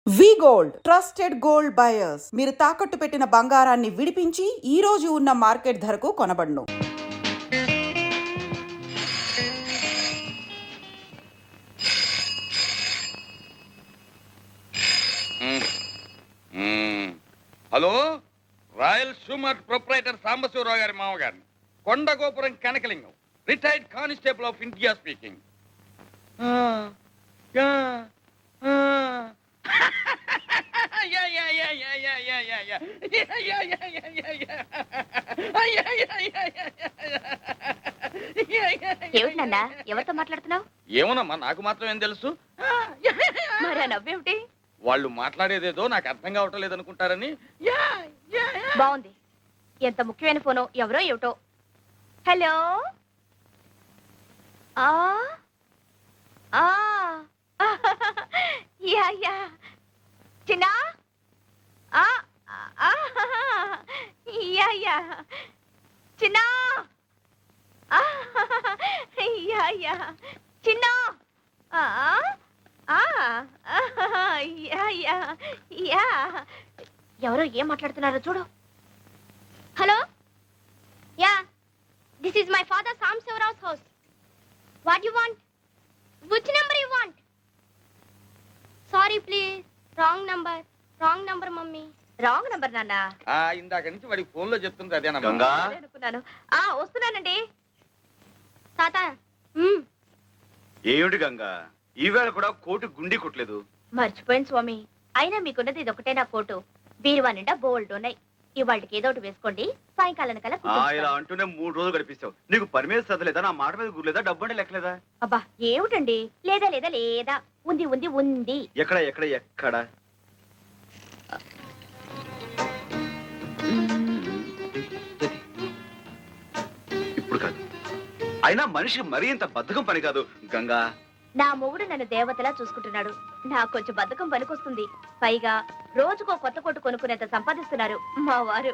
వి gold trusted gold buyers. మీరు తాకట్టు పెట్టిన బంగారాన్ని విడిపించి ఈ రోజు ఉన్న మార్కెట్ ధరకు కొనబడును. Hello, royal shoe mart proprietor Sambasivarao గారి మామగారిని, Kondagopuram Kanakalingam, retired constable of India speaking. ఏమిటన్నా, ఎవరితో మాట్లాడుతున్నావు? ఏమోనమ్మా, నాకు మాత్రం ఏం తెలుసు. మరి నవ్వేమిటి? వాళ్ళు మాట్లాడేదేదో నాకు అర్థం కావటం లేదనుకుంటారని. బాగుంది. ఎంత ముఖ్యమైన ఫోను, ఎవరో ఏమిటో. హలో, యా యా చిన్నా, యా యా చిన్నా, యా యా చిన్నా, యా యా యా. ఎవరో ఏం మాట్లాడుతున్నారో చూడు. Hello, ya, this is my father సాంబశివరావు's house. What you want? Which number you want? Sorry please, wrong number. Wrong number mummy. Wrong number నాన్న. ఇందాక నుంచి వాడికి ఫోన్ లో చెప్తుంది అదేనా? అనుకున్నాను. వస్తున్నానండి తాత. ఏమిటి గంగా, ఈవేళ కూడా కోటు గుండి కొట్టలేదు? మర్చిపోయింది స్వామి. అయినా మీకున్నది ఇదొకటే నా కోటు. బీరువా నిండా బోల్డ్ ఉన్నాయి. ఇవాళకి ఏదో ఒకటి వేసుకోండి, సాయంకాలం కల్లా. ఇలా అంటూనే 3 రోజులు గడిపిస్తావు. నీకు పని మీద చదవలేదా? నా మాట మీద గుర్లేదా? డబ్బు అంటే లెక్కలేదా? అబ్బా ఏమిటండి, లేదా లేదా లేదా, ఉంది ఉంది ఉంది. ఎక్కడ ఎక్కడ ఎక్కడ? ఇప్పుడు కాదు. అయినా మనిషికి మరీ ఇంత బద్ధకం పని కాదు గంగా. నా మొగుడు నన్ను దేవతలా చూసుకుంటున్నాడు. నాకు కొంచెం బద్ధకం పనికొస్తుంది. పైగా రోజుకో కొత్త కొట్టు కొనుక్కునేంత సంపాదిస్తున్నారు మా వారు.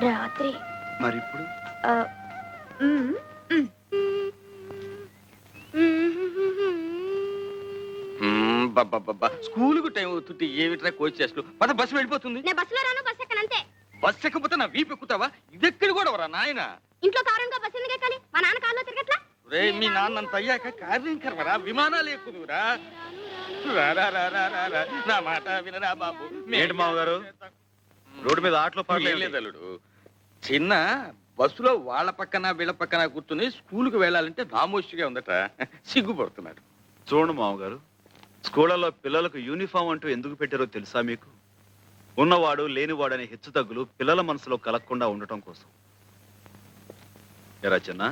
రాత్రి మరి ఇప్పుడు స్కూల్ కు టైం అవుతుంది. ఏమిట్రా కోచ్ చేస్తూ పద, బస్సు వెళ్ళిపోతుంది. నేను బస్సులో రాను, బస్సు ఎక్కనంతే. బస్సు ఎక్కకపోతే నా వీపు ఎక్కుతావా? ఇదెక్కడ కూడా వరా నాయన. ఇంట్లో కారుగా బస్సు ఎందుకు ఎక్కాలి? మా నాన్న కారులో తిరగట్లా? రే, మీ నాన్నంత అయ్యాక కార్యం కర్మరా, విమానాలు ఎక్కుదురా. నా మాట వినరా బాబు. ఏంటి మామగారు, రోడ్డు మీద ఆటలో పడలేదలుడు. చిన్న బస్సులో వాళ్ళ పక్కన వీళ్ళ పక్కన కూర్చుని స్కూల్కి వెళ్ళాలంటే నామోషిగా ఉందట, సిగ్గుపడుతున్నాడు. చూడండి మామగారు, స్కూళ్ళలో పిల్లలకు యూనిఫామ్ అంటూ ఎందుకు పెట్టారో తెలుసా మీకు? ఉన్నవాడు లేనివాడు అనే హెచ్చుతగ్గులు పిల్లల మనసులో కలగకుండా ఉండటం కోసం. ఎరా చిన్న,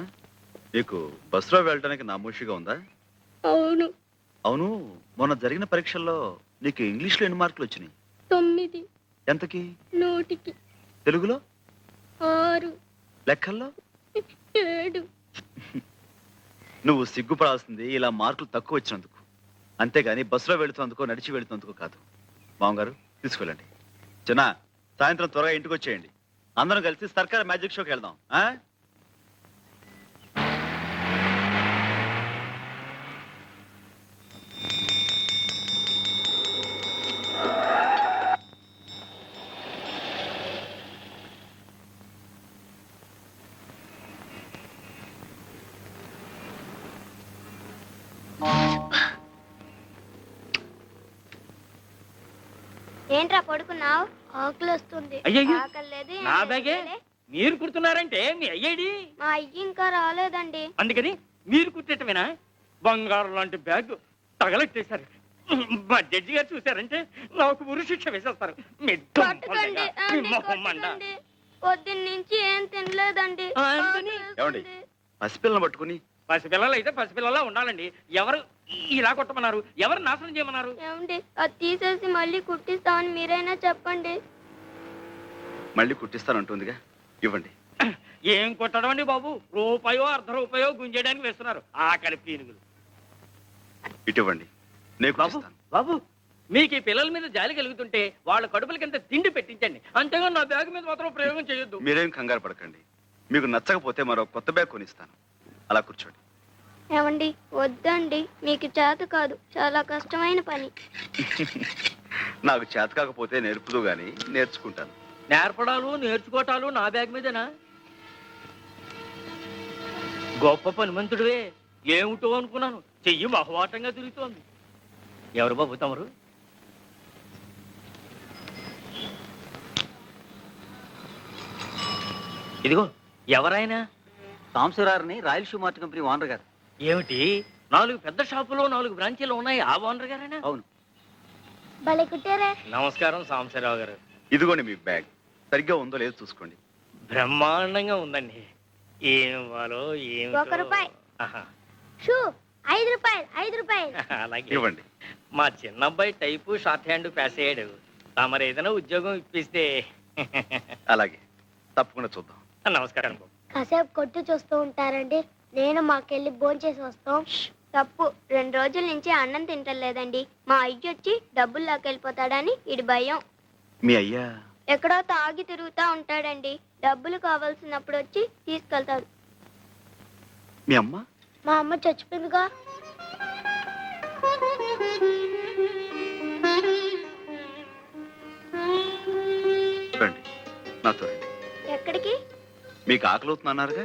నీకు బస్సులో వెళ్ళడానికి నామోషిగా ఉందా? అవును. అవును, మొన్న జరిగిన పరీక్షల్లో నీకు ఇంగ్లీష్లో ఎన్ని మార్కులు వచ్చినాయి? 9. ఎంతకి? 100కి. తెలుగులో 6. లెక్కల్లో 7. నువ్వు సిగ్గుపడాల్సింది ఇలా మార్కులు తక్కువ వచ్చినందుకు, అంతేగాని బస్సులో వెళుతున్నందుకో నడిచి వెళుతున్నందుకో కాదు. మామగారు తీసుకెళ్ళండి. చిన్న, సాయంత్రం త్వరగా ఇంటికి వచ్చేయండి. అందరం కలిసి సర్కార్ మ్యాజిక్ షోకి వెళ్దాం. ఏంట్రా పడుకున్నావు? ఆకలి వస్తుంది. నా బ్యాగే మీరు కుడుతున్నారంటే మీ అయ్యేడి? మా అయ్యి ఇంకా రాలేదండి. అందుకని మీరు కుట్టేటమేనా? బంగారం లాంటి బ్యాగ్ తగలెట్టేశారు. మా జడ్జి గారు చూసారంటే నాకు ఉరి శిక్ష వేసేస్తారు. పొద్దున్నుంచి ఏం తినలేదండి. పసిపిల్లని పట్టుకుని? పసిపిల్లలు అయితే పసిపిల్లలా ఉండాలండి. ఎవరు ఇలా కొట్టమన్నారు? ఎవరు నాశనం చేయమన్నారు? ఏమండి, అది తీసేసి మళ్ళీ కుట్టిస్తామని మీరైనా చెప్పండి. మళ్ళీ కుట్టిస్తానంటుందిగా, ఇవ్వండి. ఏం కొట్టడం అండి బాబు, రూపాయో అర్ధ రూపాయో గుంజేయడానికి వేస్తున్నారు ఆకలి పీనుగులు. ఇటువంటి బాబు, మీకు ఈ పిల్లల మీద జాలి కలుగుతుంటే వాళ్ళ కడుపులకింత తిండి పెట్టించండి, అంతేగా నా బ్యాగ్ మీద మాత్రం ప్రయోగం చేయొద్దు. మీరేం కంగారు పడకండి. మీకు నచ్చకపోతే మరో కొత్త బ్యాగ్ కొనిస్తాను. అలా కూర్చోండి. ఏమండి వద్దండి, మీకు చేత కాదు, చాలా కష్టమైన పని. నాకు చేత కాకపోతే నేర్పుదు గాని నేర్చుకుంటాను. నేర్పడాలు నేర్చుకోవటాలు నా బ్యాగ్ మీదేనా? గొప్ప పనిమంతుడివే, ఏమిటో అనుకున్నాను. చెయ్యి బహువాటంగా తిరుగుతోంది. ఎవరు బాబు తమరు? ఇదిగో ఎవరైనా? సాంబశివరావుని royal shoe mart company owner గారు. ఏమిటి 4 పెద్ద షాపులో 4 బ్రాంచీలు ఉన్నాయి, ఆ ఓనర్ గారేనా? అవును. భలే కుట్టారే. నమస్కారం సాంబశివరావు గారు. ఇదిగోండి మీ బ్యాగ్. సరిగ్గా ఉందో లేదో చూసుకోండి. బ్రహ్మాండంగా ఉందండి. ఏం ఇవ్వాలో ఏమిటో. 1 రూపాయి. ఆహా. షూ 5 రూపాయలు, 5 రూపాయలు. అలాగే. ఇవ్వండి. మా చిన్న అబ్బాయి టైపు షార్ట్ హ్యాండ్ పాస్ అయ్యాడు. తమరు ఏదైనా ఉద్యోగం ఇప్పిస్తే. అలాగే, తప్పకుండా చూద్దాం. నమస్కారం బాబు. కాసేపు కొట్టు చూస్తూ ఉంటారండి, నేను మాకెళ్ళి భోంచేసి వస్తాం. తప్పు, 2 రోజుల నుంచి అన్నం తింటలేదండి. మా అయ్య వచ్చి డబ్బులు లాకెళ్ళిపోతాడని ఇడి భయం. మీ అయ్యా ఎక్కడో తాగి తిరుగుతా ఉంటాడండి. డబ్బులు కావాల్సినప్పుడు వచ్చి తీసుకెళ్తాడు. మీ అమ్మ మా అమ్మ చచ్చిపోయిందిగా. రండి, నాతో రండి. ఎక్కడికి? మీకు ఆకలి అవుతుందన్నారుగా,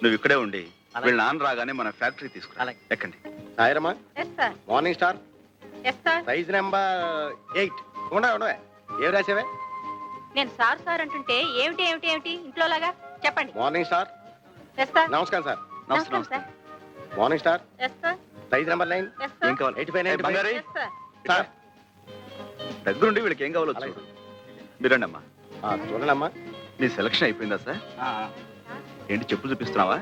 నువ్వు ఇక్కడే ఉండి అలాగే. వీళ్ళ నాన్న రాగానే మన ఫ్యాక్టరీ తీసుకురా. అలాగే. ఎక్కండి. సాయిరమ్మా, మార్నింగ్ స్టార్ సైజ్ నెంబర్ 8. ఉండవే ఏం రాసావే? నేను సార్ సార్ అంటుంటే ఏమిటి ఏమిటి ఏమిటి ఇంట్లోలాగా చెప్పండి. Morning star. Yes sir. నమస్కారం సార్. నమస్తే, నమస్కారం నమస్తే. Sir. Morning star yes sir. Size number 9. Yes ఏం సార్. కావాలి? 85, బంగారీ, ఎస్ సార్. సార్. దగ్గరుండి వీళ్ళకి ఏం కావాలో అలాగే. చూడు. మీరండి అమ్మా. చూడండి అమ్మా. మీ సెలక్షన్ అయిపోయిందా సార్? ఏంటి చెప్పులు చూపిస్తున్నావా?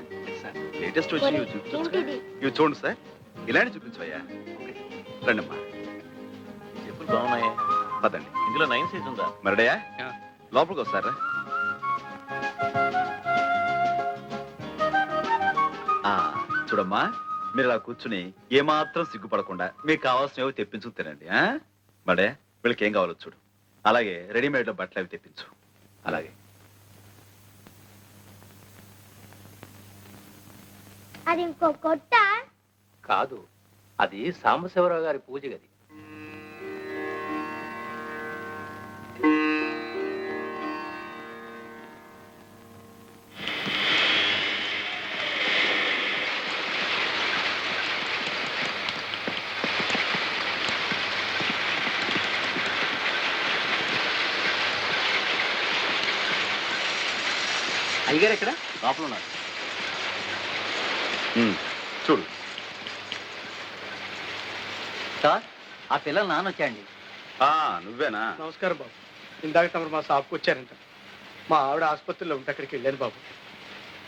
లేటెస్ట్ వచ్చి ఇవి చూపించొచ్చుగా? ఏంటిది? ఇవి చూడండి సార్. ఇలాంటి చూపించవయ్యా. రండి అమ్మా. చెప్పులు బాగున్నాయి. పదండి. ఇందులో 9 సైజ్ ఉందా? మరడయా ఆ. లోపలికి వస్తారా? చూడమ్మా, మీరు అలా కూర్చుని ఏమాత్రం సిగ్గుపడకుండా మీకు కావాల్సినవి తెప్పించు తినండి. మడే వీళ్ళకి ఏం కావాలో చూడు. అలాగే రెడీమేడ్ లో బట్టలు అవి తెప్పించు. అలాగే. అది ఇంకో కొట్ట. కాదు, అది సాంబశివరావు గారి పూజ గది. అయ్యగారు ఎక్కడ? లోపల ఉన్నారు. చూడు. సార్, ఆ పిల్లలు నాన్న వచ్చాయండి. నువ్వేనా? నమస్కారం బాబు. ఇందాక తమరు మా షాప్కి వచ్చారంట. మా ఆవిడ ఆసుపత్రిలో ఉంటే అక్కడికి వెళ్ళాను బాబు.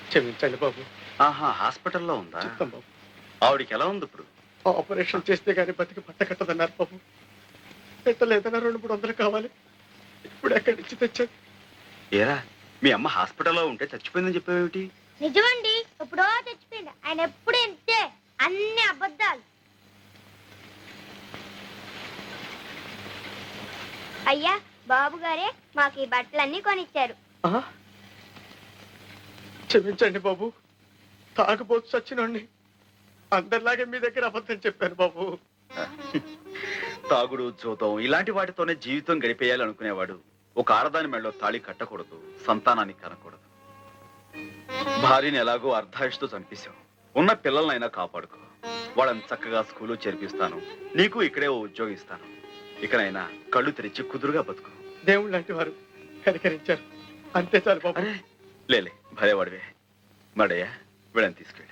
క్షమించండి బాబు. ఆహా, హాస్పిటల్లో ఉందా? చెప్తాం బాబు. ఆవిడికి ఎలా ఉంది ఇప్పుడు? ఆపరేషన్ చేస్తే కానీ బతికి పట్టకట్టదన్నారు బాబు. పెట్టలేదన్నా 200-300 కావాలి. ఇప్పుడు ఎక్కడి నుంచి తెచ్చాను? ఏరా, మీ అమ్మ హాస్పిటల్లో ఉంటే చచ్చిపోయిందని చెప్పేవేమిటి? నిజమండి, ఎప్పుడో చచ్చిపోయింది. ఆయన ఎప్పుడు ఇంతే, అన్ని అబద్ధాలు. అయ్యా, బాబు గారే మాకు ఈ బట్టలన్నీ కొనిచ్చారు. క్షమించండి బాబు. తాగబోతు చచ్చినోడిని అందరిలాగే మీ దగ్గర అబద్ధం చెప్పాను బాబు. తాగుడు, జూతం ఇలాంటి వాటితోనే జీవితం గడిపేయాలనుకునేవాడు ఒక ఆడదాని మెడలో తాళి కట్టకూడదు, సంతానాన్ని కనకూడదు. భార్యని ఎలాగో అర్ధాయుషుతో చంపేశావు. ఉన్న పిల్లలనైనా కాపాడుకో. వాళ్ళని చక్కగా స్కూలు చేర్పిస్తాను. నీకు ఇక్కడే ఓ ఉద్యోగం ఇస్తాను. ఇకనైనా కళ్ళు తెరిచి కుదురుగా బతుకు. దేవుళ్ళు లాంటి వారు కనికరించారు, అంతే చాలు బాబు. అరే లేలే, భలేవాడివే. మడయ్యా, వీళ్ళని తీసుకెళ్ళాం.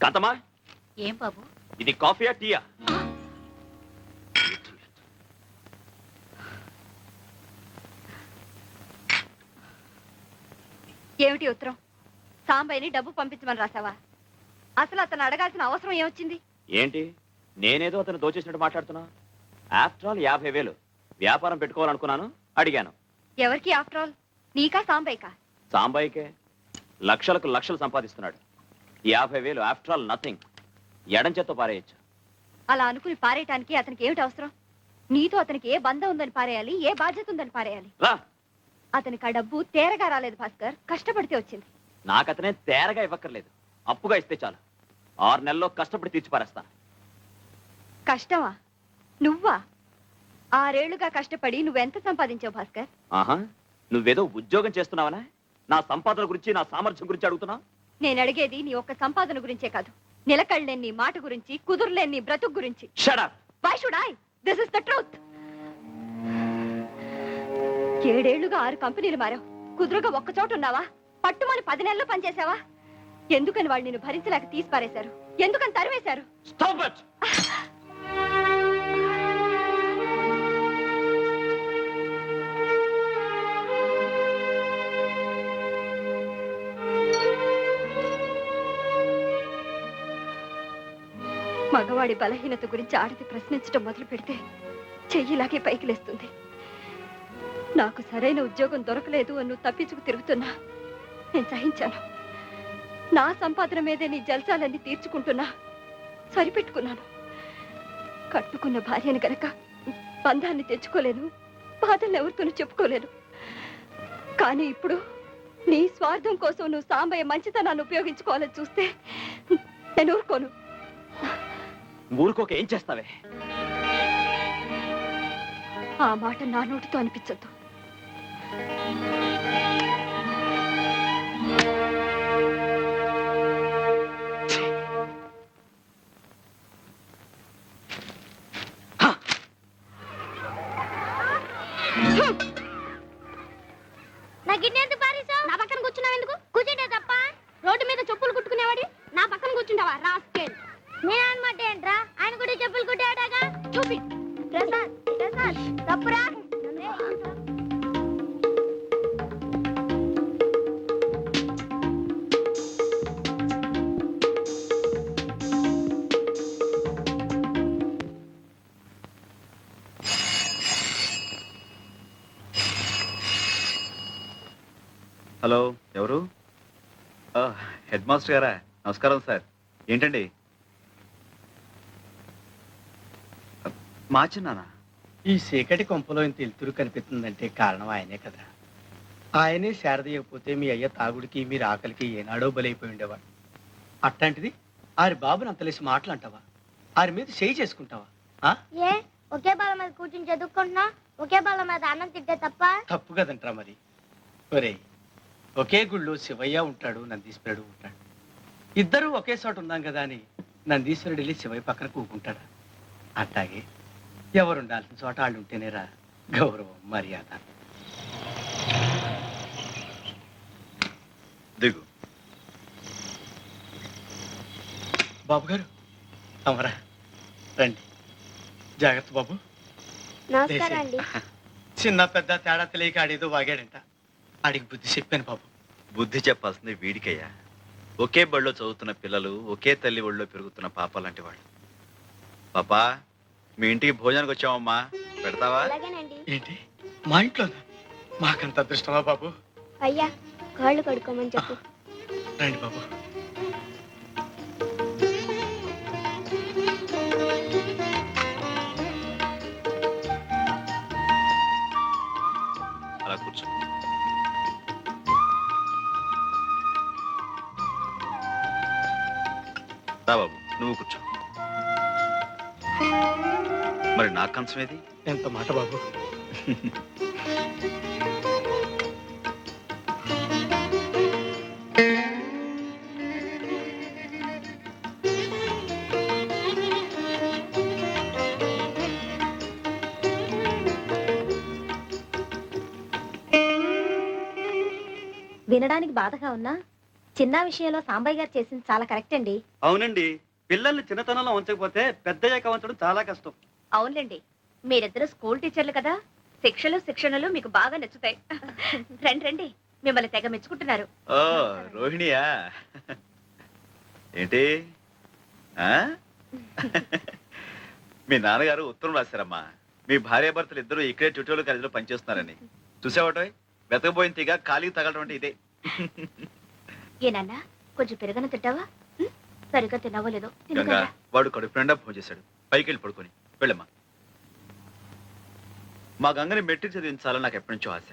కాంతమ్మా, ఏం బాబు? ఇది కాఫీయా టీయా? ఏమిటి ఉత్తరం? సాంబయ్యని డబ్బు పంపించమని రాసావా? అసలు అతను అడగాల్సిన అవసరం ఏమొచ్చింది? ఏంటి, నేనేదో అతను దోచేసినట్టు మాట్లాడుతున్నా? ఆఫ్టర్ ఆల్ 50,000 వ్యాపారం పెట్టుకోవాలనుకున్నాను, అడిగాను. ఎవరికి ఆఫ్టర్ ఆల్? నీకా సాంబయ్యకా? సాంబాయికే. లక్షలకు లక్షలు సంపాదిస్తున్నాడు. 50,000 ఆఫ్టర్ ఆల్ నథింగ్. ఎడంచేత్తో పారేయచ్చు. అలా అనుకుని పారేయటానికి అతనికి ఏమిటి అవసరం? నీతో అతనికి ఏ బంధం ఉందని పారేయాలి, ఏ బాధ్యత ఉందని పారేయాలి? రా, అతనికి ఆ డబ్బు తేరగా రాలేదు భాస్కర్, కష్టపడితే వచ్చింది. నాకతనే తేరగా ఇవ్వక్కర్లేదు, అప్పుగా ఇస్తే చాలు. 6 నెలల్లో కష్టపడి తీర్చి పారేస్తాను. కష్టమా? నువ్వా? 6 ఏళ్లుగా కష్టపడి నువ్వెంత సంపాదించావు భాస్కర్? ఆహా, నువ్వేదో ఉద్యోగం చేస్తున్నావనా? నా సంపాదన గురించి, నా సామర్థ్యం గురించి అడుగుతున్నావు? నేను అడిగేది నీ ఒక్క సంపాదన గురించే కాదు, నిలకడలేని నీ మాట గురించి, కుదురులేని నీ బ్రతుకు గురించి. Shut up! Why should I? This is the truth. 7 ఏళ్లుగా 6 కంపెనీలు మారావు. కుదురుగా ఒక్క చోట ఉన్నావా? పట్టుమని 10 నెలలు పనిచేసావా? ఎందుకని వాళ్ళు నిన్ను భరించలేక తీసి పారేశారు? ఎందుకని తరివేశారు? Stop it! మగవాడి బలహీనత గురించి ఆడది ప్రశ్నించడం మొదలు పెడితే చెయ్యిలాగే పైకి లేస్తుంది. నాకు సరైన ఉద్యోగం దొరకలేదు అని తప్పించుకు తిరుగుతున్నా నేను సహించాను. నా సంపాదన మీదే నీ జల్సాలన్నీ తీర్చుకుంటున్నా సరిపెట్టుకున్నాను. కట్టుకున్న భార్యను గనక బంధాన్ని తెచ్చుకోలేను, బాధల్ని ఎవరితోనూ చెప్పుకోలేను. కానీ ఇప్పుడు నీ స్వార్థం కోసం నువ్వు సాంబయ్య మంచితనాన్ని ఉపయోగించుకోవాలని చూస్తే నేను ఊరుకోను. ఊరుకోక ఏం చేస్తావే? ఆ మాట నా నోటితో అనిపించద్దు. నా గిన్నె ఎందుకు పారేశావు? నా పక్కన కూర్చున్నావు ఎందుకు? కూర్చుంటే తప్ప రోడ్డు మీద చెప్పులు కుట్టుకునేవాడి నా పక్కన కూర్చుంటావా? రాస్కెల్. నేను అనమాట ఏంట్రా, ఆయన కూడా చెప్పులు కుట్టాడాగా. చూపి ప్రసాద్, ప్రసాద్ తప్పురా. హలో, ఎవరు? హెడ్ మాస్టర్ గారా? నమస్కారం సార్. ఏంటండి? మా చిన్నానా? ఈ చీకటి కొంపలో ఇంత ఎలుతురు కనిపిస్తుందంటే కారణం ఆయనే కదా. ఆయనే శారదీయకపోతే మీ అయ్య తాగుడికి మీరు ఆకలికి ఏనాడో బలైపోయి ఉండేవాడు. అట్లాంటిది ఆరి బాబుని అంతలేసి మాటలంటావా? ఆరి మీద చేయి చేసుకుంటావా? ఏ ఒకే బాల మీద కూర్చుని చదువుకుంటున్నా, ఒకే బాల మీద అన్నం తింటే తప్ప? తప్పు కదంటరా మరి. ఒరేయ్, ఒకే గుళ్ళో శివయ్య ఉంటాడు, నందీశ్వరుడు ఉంటాడు. ఇద్దరూ ఒకే చోట ఉందాం కదా అని నందీశ్వరుడు వెళ్ళి శివయ్య పక్కన కూకుంటాడా? అట్లాగే ఎవరు ఉండాల్సిన చోట వాళ్ళు ఉంటేనేరా గౌరవం, మర్యాద. దిగు. బాబు గారు, అమరా రండి. జాగ్రత్త బాబు. నమస్కారం అండి. చిన్న పెద్ద తేడా తెలియక ఆడేదో వాగాడంట. ఆడికి బుద్ధి చెప్పాను బాబు. బుద్ధి చెప్పాల్సింది వీడికయ్యా. ఒకే బడిలో చదువుతున్న పిల్లలు, ఒకే తల్లి ఒళ్ళో పెరుగుతున్న పాప లాంటి వాళ్ళు. పాపా, మీ ఇంటికి భోజనానికి వచ్చామమ్మా, పెడతావా? అలాగేనండి. ఏంటి మా ఇంట్లోనా? మాకంత అదృష్టమా బాబు? అయ్యా కాళ్ళు కడుక్కోమని చెప్పు. రండి బాబు. అలా కూర్చో. రా బాబు, నువ్వు కూర్చో. మరి నా కంచం ఏది? ఎంత మాట బాబు. వినడానికి బాధగా ఉన్నా చిన్న విషయంలో సాంబయ్య గారు చేసింది చాలా కరెక్ట్ అండి. అవునండి, పిల్లల్ని చిన్నతనంలో ఉంచకపోతే పెద్దయ్యాక ఉంచడం చాలా కష్టం. అవునులేండి, మీరిద్దరు స్కూల్ టీచర్లు కదా, శిక్షణలు మీకు బాగా నచ్చుతాయి. రండి రండి, మిమ్మల్ని తెగ మెచ్చుకుంటున్నారు. ఓ, రోహిణియా? ఏంటి మీ నాన్నగారు ఉత్తరం రాశారమ్మా. మీ భార్యాభర్తలు ఇద్దరు ఇక్కడే ట్యూటోరియల్ కాలేజీలో పనిచేస్తున్నారని. చూసావటో, వెతకపోయిన తీగ ఖాళీకి తగలటం అంటే ఇదే. ఏనన్నా కొంచెం పెరగన తింటావా? సరిగ్గా తినవో లేదో. గంగా, వాడు కడుపు నిండా భోజనం చేశాడు. పైకి వెళ్ళి పడుకొని వెళ్ళమ్మా. మా గంగని మెట్రిక్ చదివించాలని నాకు ఎప్పటి నుంచో ఆశ.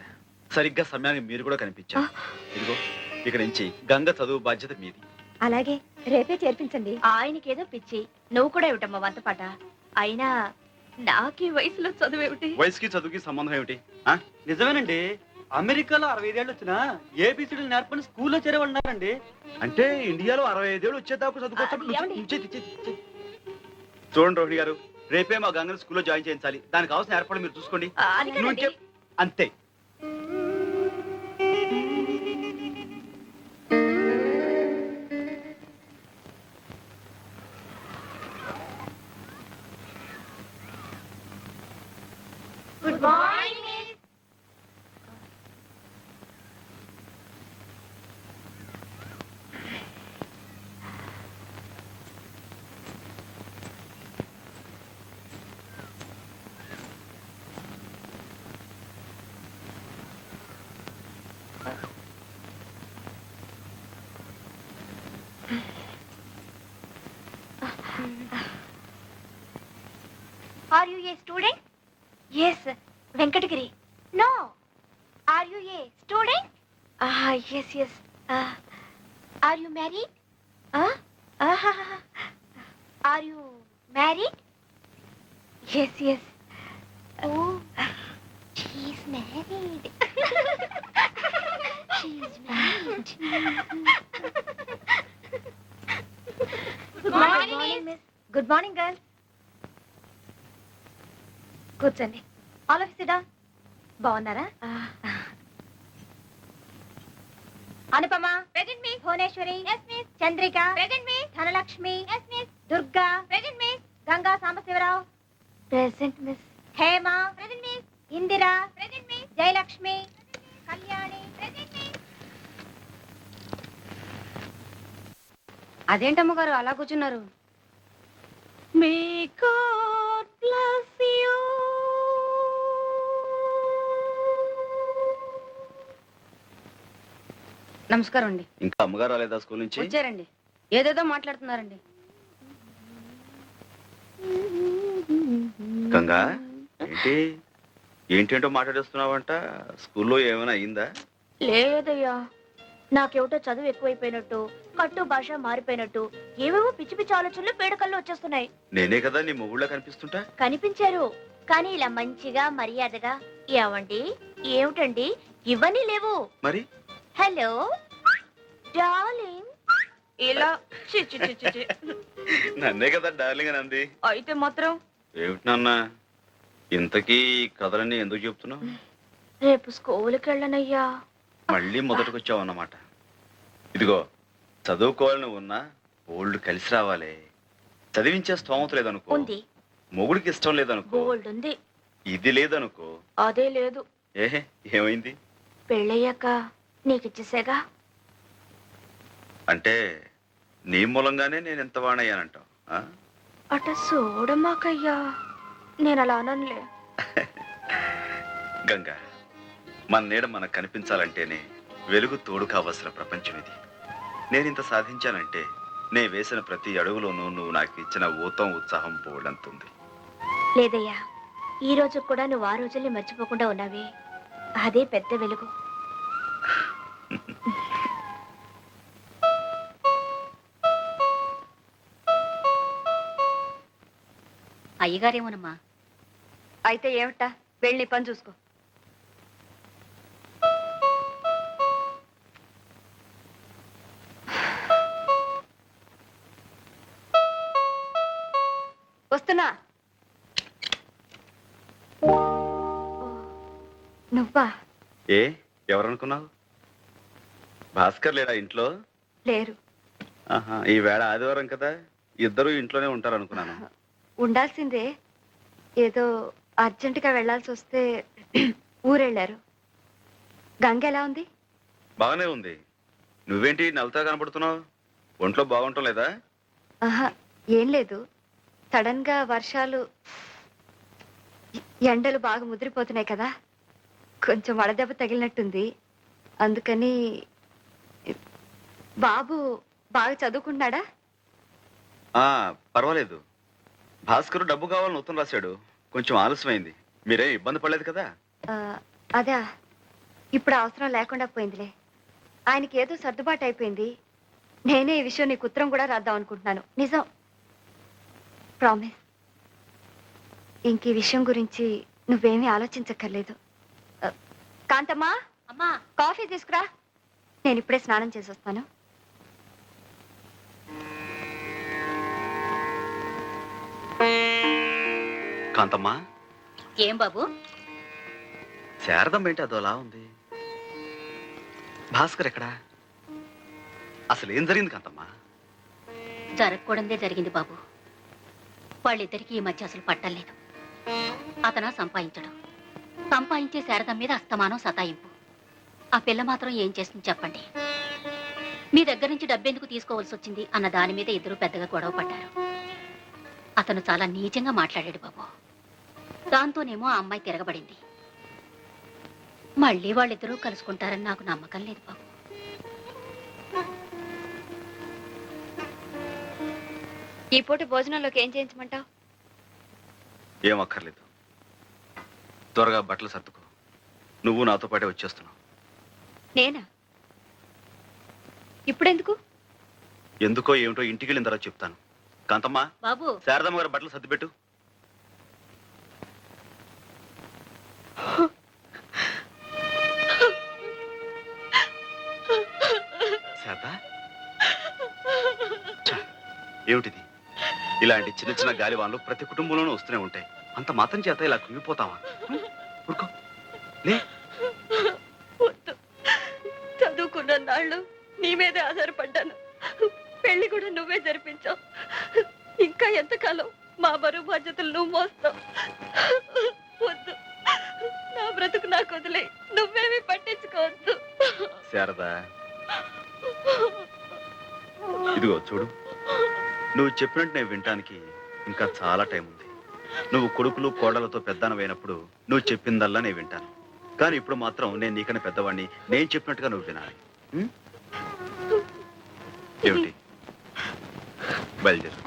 సరిగ్గా సమయానికి మీరు కూడా కనిపించారు. ఇదిగో ఇక నుంచి గంగ చదువు బాధ్యత మీది. అలాగే రేపే చేర్పించండి. ఆయనకేదో పిచ్చి, నువ్వు కూడా ఏమిటమ్మా వంతపాట. అయినా నాకు ఈ వయసులో చదువేమిటి? వయసుకి చదువుకి సంబంధం ఏమిటి? నిజమేనండి, అమెరికాలో 65 ఏళ్ళు వచ్చినా ఏబిసిడీలు నేర్పని స్కూల్లో చేరేవాళ్ళన్నారండి. అంటే ఇండియాలో 65 ఏళ్ళు వచ్చేదాకా చదువుకోవచ్చు. ఏమండి? చూడండి రోహిణి గారు, రేపే మా గంగని స్కూల్లో జాయిన్ చేయించాలి. దానికి కావాల్సిన ఏర్పాటు మీరు చూసుకోండి. అది నువ్వు కాదండి. అంతే. Good morning miss. Are you a student? Yes, Venkatagiri. No. Are you a student? Yes. Are you married? Are you married? Yes. Oh, she's married. She's married. Good morning, miss. Good morning, girl. కూర్చోండి. All of సిడా. బాగున్నారా? Anupama present miss. Bhuvaneshwari yes miss. Chandrika present miss. Dhanalakshmi yes miss. Durga present miss. Ganga Sambasivarao present miss. Hema present miss. Indira present miss. Jayalakshmi Kalyani present miss. అదేంటమ్మ గారు అలా కూర్చున్నారు? May God bless you. నమస్కారం అండి. ఇంకా అమ్మగారు రాలేదా స్కూల్ నుంచి? వచ్చారండి. ఏదేదో మాట్లాడుతున్నారండి. గంగా, ఏంటేంటో మాట్లాడేస్తున్నావంట. స్కూల్లో ఏమైనా అయిందా? లేదయ్యా, నాకేమిటో చదువు ఎక్కువైపోయినట్టు, కట్టు భాష మారిపోయినట్టు, ఏవేవో పిచ్చి పిచ్చి ఆలోచనలు పేడకల్లో వచ్చేస్తున్నాయి. నేనే కదా నీ మొగుళ్ళ కనిపిస్తుంటా. కనిపించారు, కానీ ఇలా మంచిగా మర్యాదగా ఏమండి ఏమిటండి ఇవన్నీ లేవు. మరి హలో డార్లింగ్ ఇలా చి చి చి చి చి. నన్నే కదా డార్లింగ్ అని అంది. అయితే మాత్రం ఏమిటి నాన్న, ఇంతకీ కథలన్నీ ఎందుకు చెప్తున్నావు? రేపు స్కూల్కి వెళ్ళనయ్యా. మళ్ళీ మొదటికొచ్చావు అన్నమాట. ఇదిగో, చదువుకోవాలని ఉన్నా ఓల్డ్ కలిసి రావాలి. చదివించే స్తోమత లేదనుకో, ఉంది. మొగుడికి ఇష్టం లేదనుకో, గోల్డ్ ఉంది. ఇది లేదనుకో. అదే లేదు. ఏమైంది? పెళ్ళయ్యాక నీకిచ్చేసేగా. అంటే నీ మూలంగానే నేను ఎంత వాణయ్యానంటావు? అట చూడమాకయ్యా, నేను అలా అననులే. గంగా, మన నీడ మనకు కనిపించాలంటేనే వెలుగు తోడు కావలసిన ప్రపంచం ఇది. నేను ఇంత సాధించానంటే నే వేసిన ప్రతి అడుగులోనూ నువ్వు నాకు ఇచ్చిన ఊతం ఉత్సాహం పోవడంతుంది. లేదయ్యా, ఈ రోజు కూడా నువ్వు ఆ రోజుల్ని మర్చిపోకుండా ఉన్నావే, అదే పెద్ద వెలుగు. అయ్యగారేమోనమ్మా. అయితే ఏమిటా, వెళ్ళి పని చూసుకో. వస్తున్నా. నువ్వా? ఎవరనుకున్నావు? భాస్కర్ లేడా ఇంట్లో? లేరు. ఈ వేళ ఆదివారం కదా, ఇద్దరు ఇంట్లోనే ఉంటారు అనుకున్నాను. ఉండాల్సిందే, ఏదో అర్జెంటుగా వెళ్లాల్సి వస్తే ఊరెళ్ళారు. గంగ ఎలా ఉంది? బాగానే ఉంది. నువ్వేంటి నవ్వుతా కనపడుతున్నావు? ఒంట్లో బాగుంటం లేదా? ఆహా, ఏం లేదు. సడన్ గా వర్షాలు, ఎండలు బాగా ముదిరిపోతున్నాయి కదా, కొంచెం వడదెబ్బ తగిలినట్టుంది. అందుకని. బాబు బాగా చదువుకుంటున్నాడా? పర్వాలేదు. భాస్కర్ డబ్బు కావాలని ఉత్తరం రాశాడు. కొంచెం ఆలస్యమైంది. మీరే ఇబ్బంది పడలేదు కదా? అదా, ఇప్పుడు అవసరం లేకుండా పోయిందిలే. ఆయనకి ఏదో సర్దుబాటు అయిపోయింది. నేనే ఈ విషయం నీకు ఉత్తరం కూడా రాద్దాం అనుకుంటున్నాను. నిజం, ప్రామిస్. ఇంక ఈ విషయం గురించి నువ్వేమీ ఆలోచించక్కర్లేదు. కాంతమ్మా, అమ్మా, కాఫీ తీసుకురా. నేను ఇప్పుడే స్నానం చేసి వస్తాను. కాంతమ్మా, ఏం బాబు? శారదమ్మ ఏంటి అదోలా ఉంది? భాస్కర్ ఎక్కడా? అసలు ఏం జరిగింది కాంతమ్మా? జరగకూడదే జరిగింది బాబు. వాళ్ళిద్దరికీ ఈ మధ్య అసలు పట్టలేదు. అతను సంపాదించడం, సంపాదించే శారదం మీద అస్తమానం సతాయింపు. ఆ పిల్ల మాత్రం ఏం చేస్తుంది చెప్పండి? మీ దగ్గర నుంచి డబ్బెందుకు తీసుకోవాల్సి వచ్చింది అన్న దాని మీద ఇద్దరు పెద్దగా గొడవ పడ్డారు. అతను చాలా నీచంగా మాట్లాడాడు బాబు. దాంతోనేమో ఆ అమ్మాయి తిరగబడింది. మళ్ళీ వాళ్ళిద్దరూ కలుసుకుంటారని నాకు నమ్మకం లేదు బాబు. ఈ పూట భోజనంలోకి ఏం చేయించమంటావు? ఏం అక్కర్లేదు. త్వరగా బట్టలు సర్దుకో. నువ్వు నాతో పాటే వచ్చేస్తున్నావు. నేనా? ఇప్పుడెందుకు? ఎందుకో ఏమిటో ఇంటికి వెళ్ళిన తర్వాత చెప్తాను. కాంతమ్మా, బాబు, శారదమ్మ గారు బట్టలు సర్దిపెట్టు. శారదా, ఏమిటిది? ఇలాంటి చిన్న చిన్న గాలివాన్లు ప్రతి కుటుంబంలోనూ వస్తూనే ఉంటాయి. అంత మాత్రం చేత ఇలా కుంగిపోతావా? ఊరుకో, లే. వద్దు. చదువుకున్న నాళ్ళు నీ మీదే ఆధారపడ్డాను. పెళ్లి కూడా నువ్వే జరిపించావు. ఇంకా ఎంతకాలం మా బరువు బాధ్యతలు నువ్వు మోస్తావు? వద్దు, నా బ్రతుకు నాకు వదిలే. నువ్వేమీ పట్టించుకోవద్దు. శారదా, ఇదిగో చూడు, నువ్వు చెప్పినట్టు నేను వినటానికి ఇంకా చాలా టైం ఉంది. నువ్వు కొడుకులు కోడలతో పెద్దనమైనప్పుడు నువ్వు చెప్పిందల్లా నేను వింటాను. కానీ ఇప్పుడు మాత్రం నేను నీకన్నా పెద్దవాడిని. నేను చెప్పినట్టుగా నువ్వు వినాలి. ఏమిటి? బయలుదేరు.